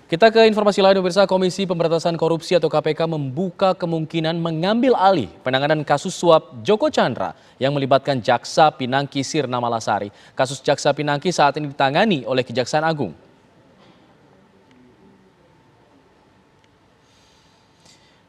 Kita ke informasi lain, pemirsa. Komisi Pemberantasan Korupsi atau KPK membuka kemungkinan mengambil alih penanganan kasus suap Joko Chandra yang melibatkan Jaksa Pinangki Sirna Malasari. Kasus Jaksa Pinangki saat ini ditangani oleh Kejaksaan Agung.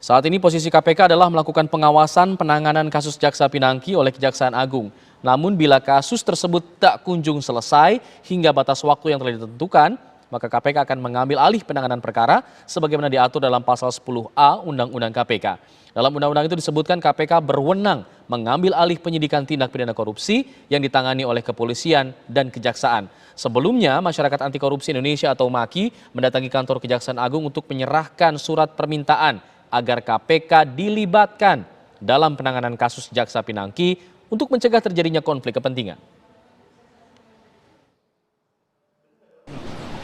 Saat ini posisi KPK adalah melakukan pengawasan penanganan kasus Jaksa Pinangki oleh Kejaksaan Agung. Namun bila kasus tersebut tak kunjung selesai hingga batas waktu yang telah ditentukan, maka KPK akan mengambil alih penanganan perkara sebagaimana diatur dalam pasal 10A Undang-Undang KPK. Dalam undang-undang itu disebutkan KPK berwenang mengambil alih penyidikan tindak pidana korupsi yang ditangani oleh kepolisian dan kejaksaan. Sebelumnya, Masyarakat Anti Korupsi Indonesia atau MAKI mendatangi kantor Kejaksaan Agung untuk menyerahkan surat permintaan agar KPK dilibatkan dalam penanganan kasus Jaksa Pinangki untuk mencegah terjadinya konflik kepentingan.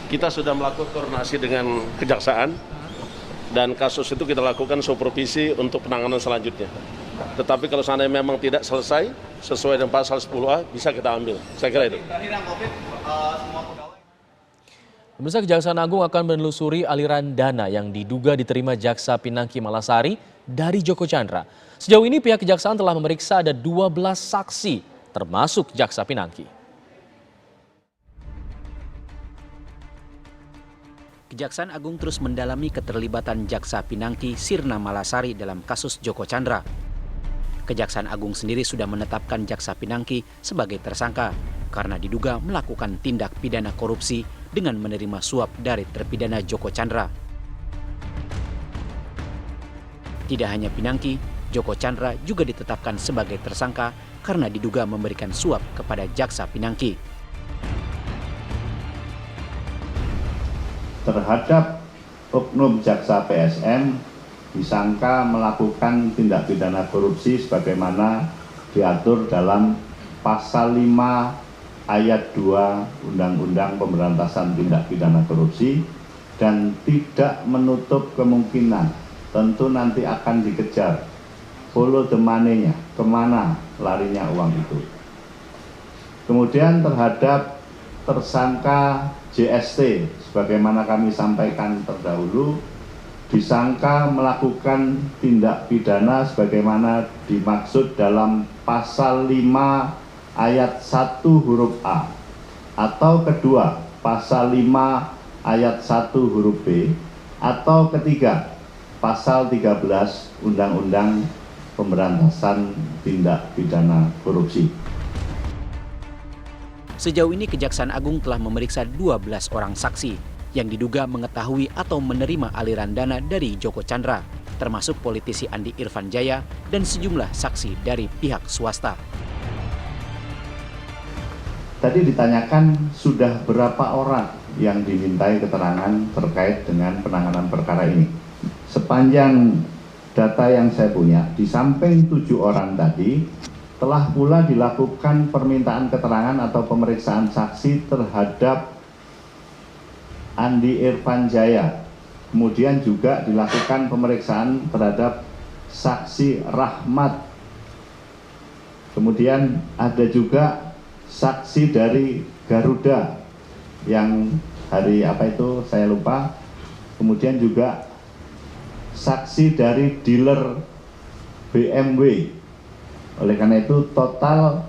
Kita sudah melakukan koordinasi dengan kejaksaan dan kasus itu kita lakukan supervisi untuk penanganan selanjutnya. Tetapi kalau seandainya memang tidak selesai sesuai dengan pasal 10A bisa kita ambil. Saya kira itu. Pemirsa, Kejaksaan Agung akan menelusuri aliran dana yang diduga diterima Jaksa Pinangki Malasari dari Joko Chandra. Sejauh ini pihak kejaksaan telah memeriksa ada 12 saksi termasuk Jaksa Pinangki. Kejaksaan Agung terus mendalami keterlibatan Jaksa Pinangki Sirna Malasari dalam kasus Joko Chandra. Kejaksaan Agung sendiri sudah menetapkan Jaksa Pinangki sebagai tersangka karena diduga melakukan tindak pidana korupsi dengan menerima suap dari terpidana Joko Chandra. Tidak hanya Pinangki, Joko Chandra juga ditetapkan sebagai tersangka karena diduga memberikan suap kepada Jaksa Pinangki. Terhadap oknum jaksa PSM disangka melakukan tindak pidana korupsi sebagaimana diatur dalam pasal 5 ayat 2 Undang-Undang Pemberantasan Tindak Pidana Korupsi dan tidak menutup kemungkinan tentu nanti akan dikejar follow the money-nya, kemana larinya uang itu. Kemudian terhadap tersangka JST, sebagaimana kami sampaikan terdahulu, disangka melakukan tindak pidana sebagaimana dimaksud dalam pasal 5 ayat 1 huruf A, atau kedua pasal 5 ayat 1 huruf B, atau ketiga pasal 13 Undang-Undang Pemberantasan Tindak Pidana Korupsi. Sejauh ini Kejaksaan Agung telah memeriksa 12 orang saksi yang diduga mengetahui atau menerima aliran dana dari Joko Chandra, termasuk politisi Andi Irfan Jaya dan sejumlah saksi dari pihak swasta. Tadi ditanyakan sudah berapa orang yang dimintai keterangan terkait dengan penanganan perkara ini. Sepanjang data yang saya punya, di samping 7 orang tadi, telah pula dilakukan permintaan keterangan atau pemeriksaan saksi terhadap Andi Irfan Jaya. Kemudian juga dilakukan pemeriksaan terhadap saksi Rahmat. Kemudian ada juga saksi dari Garuda yang hari apa itu saya lupa. Kemudian juga saksi dari dealer BMW. Oleh karena itu total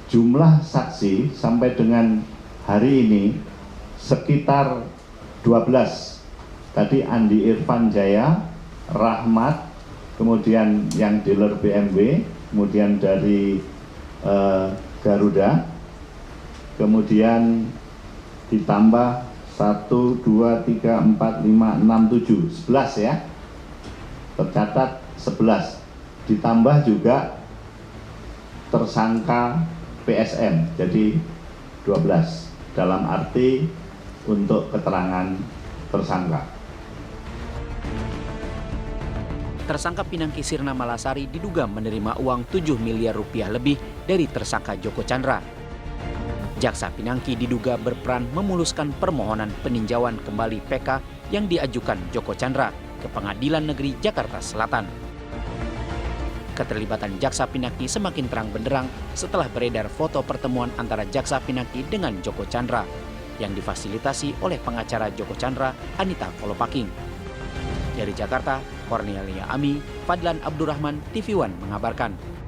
jumlah saksi sampai dengan hari ini sekitar 12. Tadi Andi Irfan Jaya, Rahmat, kemudian yang dealer BMW, kemudian dari Garuda, kemudian ditambah 1, 2, 3, 4, 5, 6, 7, 11 ya. Tercatat 11. Ditambah juga tersangka PSM, jadi 12 dalam arti untuk keterangan tersangka. Tersangka Pinangki Sirna Malasari diduga menerima uang 7 miliar rupiah lebih dari tersangka Joko Chandra. Jaksa Pinangki diduga berperan memuluskan permohonan peninjauan kembali PK yang diajukan Joko Chandra ke Pengadilan Negeri Jakarta Selatan. Keterlibatan Jaksa Pinangki semakin terang benderang setelah beredar foto pertemuan antara Jaksa Pinangki dengan Joko Chandra. yang difasilitasi oleh pengacara Joko Chandra, Anita Kolopaking. Dari Jakarta, Cornelia Ami, Fadlan Abdurrahman, TV One mengabarkan.